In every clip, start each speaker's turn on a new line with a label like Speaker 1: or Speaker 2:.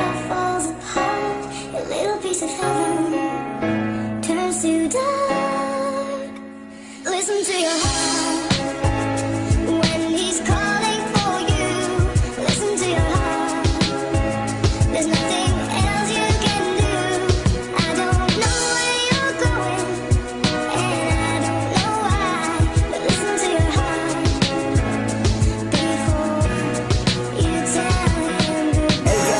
Speaker 1: love falls apart, a little piece of heaven turns to dark. Listen to your heart when he's calling for you. Listen to your heart, there's nothing else you can do. I don't know where you're going, and I don't know why, but listen to your heart before you tell him goodbye.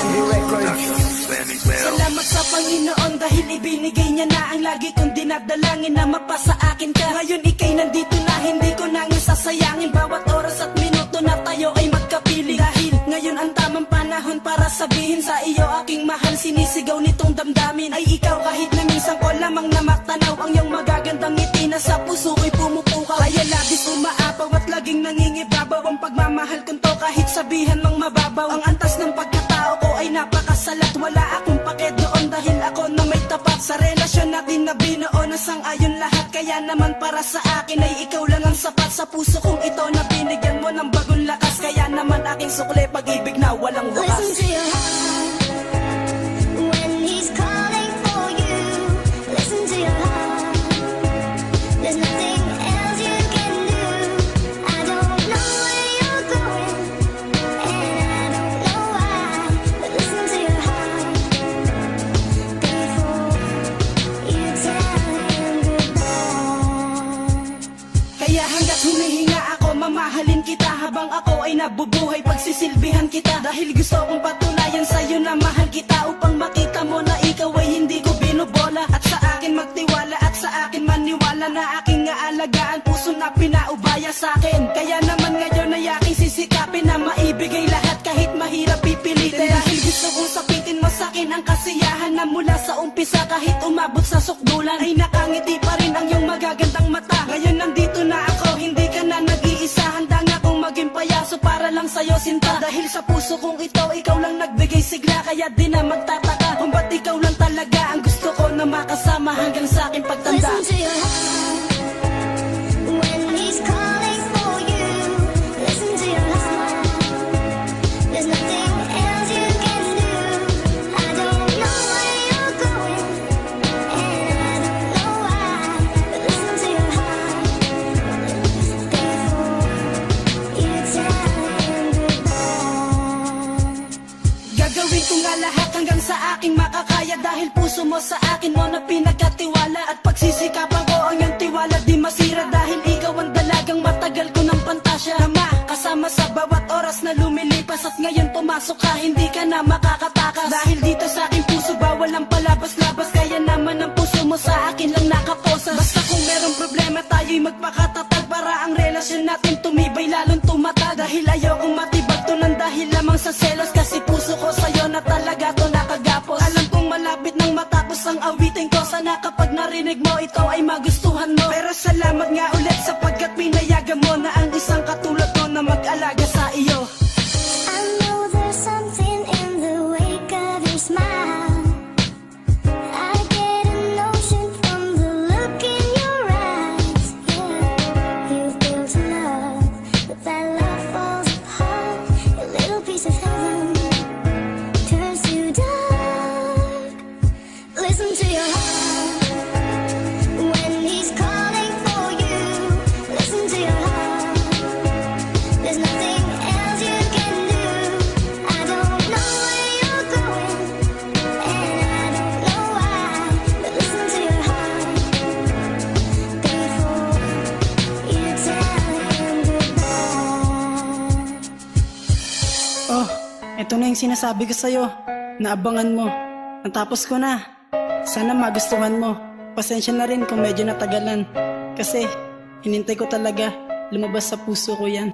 Speaker 2: Salamat sa Panginoon dahil ibinigay niya na ang lagi kong dinadalangin na mapasa akin ka. Ngayon ika'y nandito na, hindi ko nang sasayangin bawat oras at minuto na tayo ay magkapiling. Dahil ngayon ang tamang panahon para sabihin sa iyo aking mahal, sinisigaw nitong damdamin ay ikaw. Kahit na minsan ko lamang na matanaw ang iyong magagandang ngiti na sa puso ko'y pumupukaw. Kaya labis umaapaw at laging nangingibabaw ang pagmamahal kong to kahit sabihan mang mababaw. Ang antas ng pagkatao ko ay napakasalat, wala akong pake doon dahil ako na may tapat sa relasyon natin na binuo na sang-ayon lahat. Kaya naman para sa akin ay ikaw lang ang sapat sa puso kong ito na binigyan mo ng bagong lakas. Kaya naman aking sukli pag-ibig na walang
Speaker 1: Listen
Speaker 2: wakas.
Speaker 1: to your heart when he's calling for you. Listen to your heart, there's nothing else you can do. I don't know where you're going, and I don't know why, but listen to your heart before you tell him goodbye.
Speaker 2: Kaya hanggat humihinga ako, mamahalin kita habang ako ay nabubuhay, pagsisilbihan kita. Dahil gusto kong patunayan sa'yo na mahal kita, upang makita mo na ikaw ay hindi ko binubola. At sa akin magtiwala at sa akin maniwala na aking aalagaan, puso na pinaubaya sa'kin. Kaya naman ngayon ay aking sisikapin na maibigay lahat kahit mahirap pipilitin. Dahil gusto kong sapitin mo sa'kin ang kasiyahan na mula sa umpisa kahit umabot sa sukdulan ay nakangiti pa rin ang iyong magagandang mata. Ngayon nandito na ako, hindi ka na nag-iisa, handa nga akong maging payaso para lang sa'yo sinta. Dahil sa puso kong ito, ikaw lang nagbigay sigla, kaya di na magtataka kung ba't ikaw lang talaga ang gusto ko na makasama hanggang sa aking pagtanda.
Speaker 1: Listen to your heart when he's calling for you. Listen to your heart, there's nothing else you can do. I don't know where you're going, and I don't know why, but listen to your heart before you tell him goodbye.
Speaker 2: Gagawin ko nga lahat hanggang sa aking makakaya, dahil puso mo sa akin mo na pinagkatiwala. At pagsisikapan ko ang iyong tiwala di masira, dahil ikaw ang dalagang matagal ko ng pantasya na makasama sa bawat oras na lumilipas. At ngayon pumasok ka, hindi ka na makakatakas, dahil dito sa aking puso bawal ang palabas-labas. Kaya naman ang puso mo sa akin lang nakaposas. Basta kung merong problema tayo'y magpakatatag para ang relasyon natin tumibay lalong tumata. Dahil ayokong matibag to ng dahil lamang sa selos, kasi puso ko sa'yo na talaga to nakagapos. Alam kong malapit nang matapos ang awitin ko, sana kapag narinig mo ito ay magustuhan mo. Pero salamat nga ulit sapagkat pinayagan mo na ang isang katulad ko na mag-alaga sa iyo.
Speaker 1: I know there's something in the wake of your smile. I get a notion from the look in your eyes. Yeah, you've built a love, but that love falls apart. A little piece of heaven turns to dark. Listen to your heart when he's calling for you. Listen to your heart, there's nothing else you can do. I don't know where you're going, and I don't know why, but listen to your heart before you tell him goodbye.
Speaker 2: Oh, ito na yung sinasabi ko sa'yo. Naabangan mo. Natapos ko na. Sana magustuhan mo. Pasensya na rin kung medyo natagalan. Kasi hinintay ko talaga lumabas sa puso ko yan.